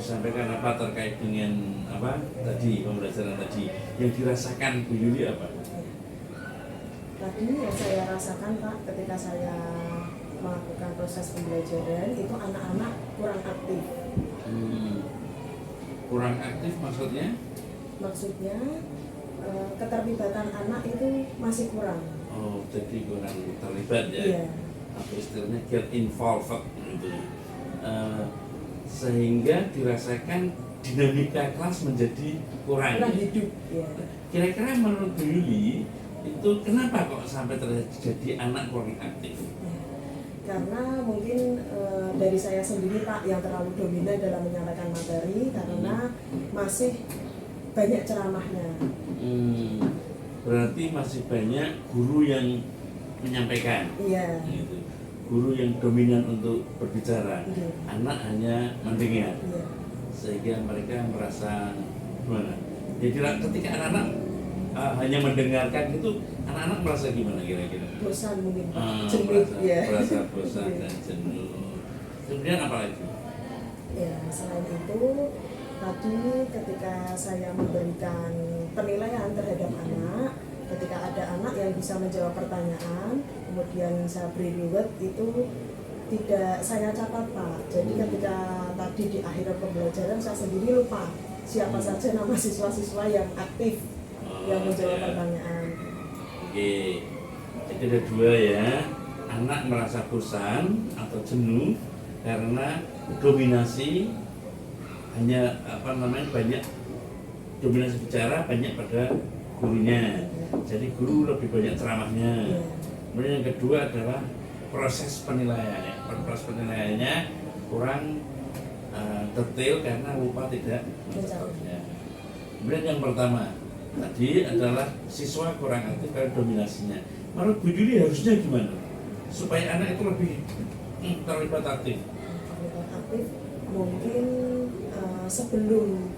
disampaikan apa terkait dengan apa tadi pembelajaran tadi yang dirasakan Bu Yuli apa? Tadi yang saya rasakan Pak ketika saya melakukan proses pembelajaran itu anak-anak kurang aktif. Kurang aktif maksudnya? Maksudnya keterlibatan anak itu masih kurang. Oh, jadi kurang terlibat ya? Iya. Atau istilahnya get involved gitu. Sehingga dirasakan dinamika kelas menjadi kurang. Kurang hidup. Ya. Kira-kira menurut Bu Yuli itu kenapa kok sampai terjadi anak kurang aktif? Karena mungkin dari saya sendiri Pak yang terlalu dominan dalam menyampaikan materi karena masih banyak ceramahnya. Berarti masih banyak guru yang menyampaikan. Iya. Gitu. Guru yang dominan untuk berbicara, Iya. anak hanya mendengar. Iya. Sehingga mereka merasa gimana? Jadi ketika anak-anak hanya mendengarkan itu, anak-anak merasa gimana kira-kira? Bosan mungkin, jenuh ya. Merasa bosan dan jenuh. Kemudian apa lagi? Ya, selain itu tadi ketika saya memberikan penilaian terhadap anak, ketika ada anak yang bisa menjawab pertanyaan, kemudian saya beri reward itu tidak saya catat Pak. Jadi ketika tadi di akhir pembelajaran saya sendiri lupa siapa saja nama siswa-siswa yang aktif yang menjawab pertanyaan. Oke, jadi ada dua ya, anak merasa bosan atau jenuh karena dominasi hanya banyak dominasi bicara banyak pada gurunya. Jadi guru lebih banyak ceramahnya. Kemudian yang kedua adalah proses penilaiannya. Proses penilaiannya kurang detail karena lupa tidak mencatatnya. Kemudian yang pertama tadi adalah siswa kurang aktif karena dominasinya. Menurut Bu Yuli harusnya gimana supaya anak itu lebih terlibat aktif? Terlibat aktif mungkin sebelum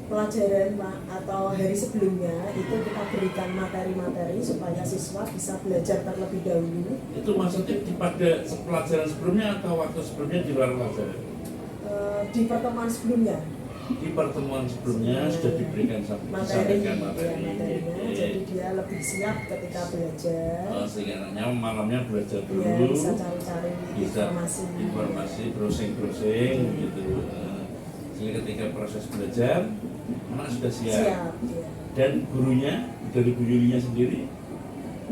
pelajaran Pak atau hari sebelumnya itu kita berikan materi-materi supaya siswa bisa belajar terlebih dahulu. Itu maksudnya pada pelajaran sebelumnya atau waktu sebelumnya di luar pelajaran? Di pertemuan sebelumnya. Di pertemuan sebelumnya sudah diberikan materinya, materi. Jadi dia lebih siap ketika belajar. Sehingga anaknya malamnya belajar dulu. Ya, bisa cari-cari informasi, browsing gitu. Sehingga ketika proses belajar, anak sudah siap. Ya. Dan gurunya dari Bu Yulinya sendiri.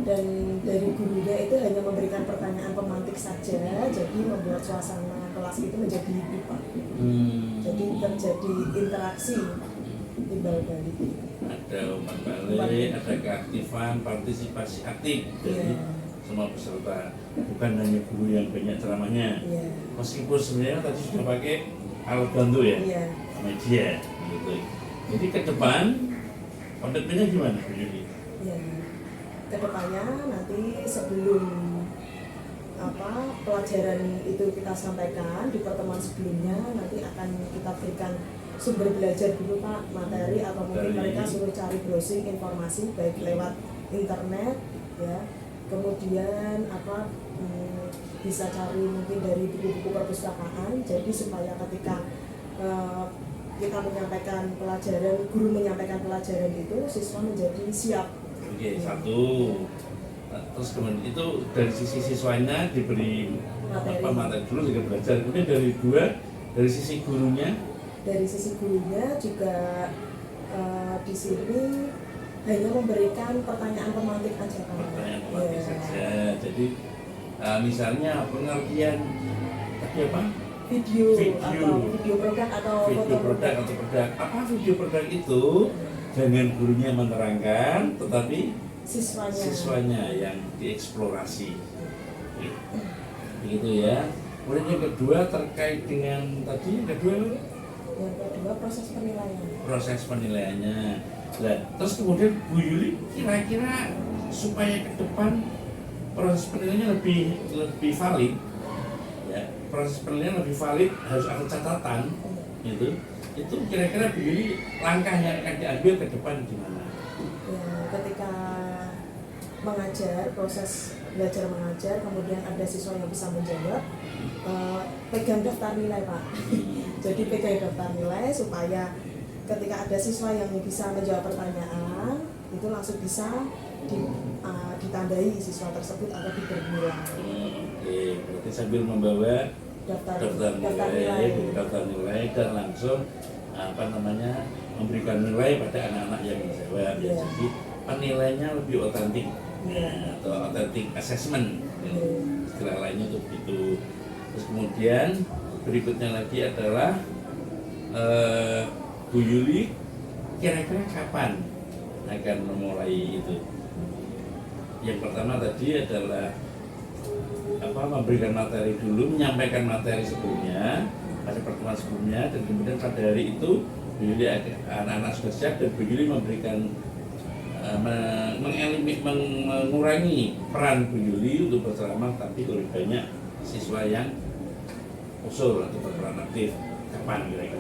Dan dari gurunya itu hanya memberikan pertanyaan pemantik saja, jadi membuat suasana kelas itu menjadi hidup Pak. Jadi terjadi interaksi timbal balik. Ada umpan balik, ada keaktifan, partisipasi aktif dari semua peserta. Bukan hanya guru yang banyak ceramahnya. Meskipun sebenarnya tadi sudah pakai alat bantu ya, media gitu. Jadi ke depan komitmennya gimana Bu Yuli? Kedepannya nanti sebelum pelajaran itu kita sampaikan di pertemuan sebelumnya nanti akan kita berikan sumber belajar dulu Pak, materi atau mungkin mereka suruh cari browsing informasi baik lewat internet ya, kemudian bisa cari mungkin dari buku-buku perpustakaan, jadi supaya ketika kita menyampaikan pelajaran, guru menyampaikan pelajaran itu siswa menjadi siap. Oke, satu. Terus kemudian itu dari sisi siswanya diberi materi dulu juga belajar. Kemudian dari sisi gurunya. Dari sisi gurunya juga di sini hanya memberikan pertanyaan pemantik aja Pak. Pertanyaan pemantik saja. Jadi misalnya pengertian tadi apa? Video produk atau produk. Apa video produk itu? Jangan gurunya menerangkan, tetapi siswanya yang dieksplorasi. Begitu ya. Kemudian yang kedua terkait dengan tadi yang kedua proses penilaian. Proses penilaiannya. Nah, terus kemudian Bu Yuli kira-kira supaya ke depan proses penilaiannya lebih valid, ya, proses penilaian lebih valid harus ada catatan, gitu. Itu kira-kira Bu Yuli langkah yang akan diambil ke depan gimana? Ya, ketika mengajar proses belajar mengajar, kemudian ada siswa yang bisa menjawab, pegang daftar nilai Pak. Jadi pegang daftar nilai supaya ketika ada siswa yang bisa menjawab pertanyaan itu langsung bisa ditandai siswa tersebut atau diberi nilai. Oke, berarti sambil membawa Daftar daftar nilai dan langsung memberikan nilai pada anak-anak yang menjawab. Yeah. Jadi penilainya lebih otentik. Yeah. Atau authentic assessment, Yeah. istilah lainnya itu begitu. Terus kemudian berikutnya lagi adalah Bu Yuli kira-kira kapan akan memulai itu? Yang pertama tadi adalah memberikan materi dulu, menyampaikan materi sebelumnya pada pertemuan sebelumnya, dan kemudian pada hari itu Bu Yuli anak-anak sudah siap dan Bu Yuli memberikan mengurangi peran Bu Yuli untuk berceramah, tapi lebih banyak siswa yang usul atau berperan aktif. Kapan kira-kira?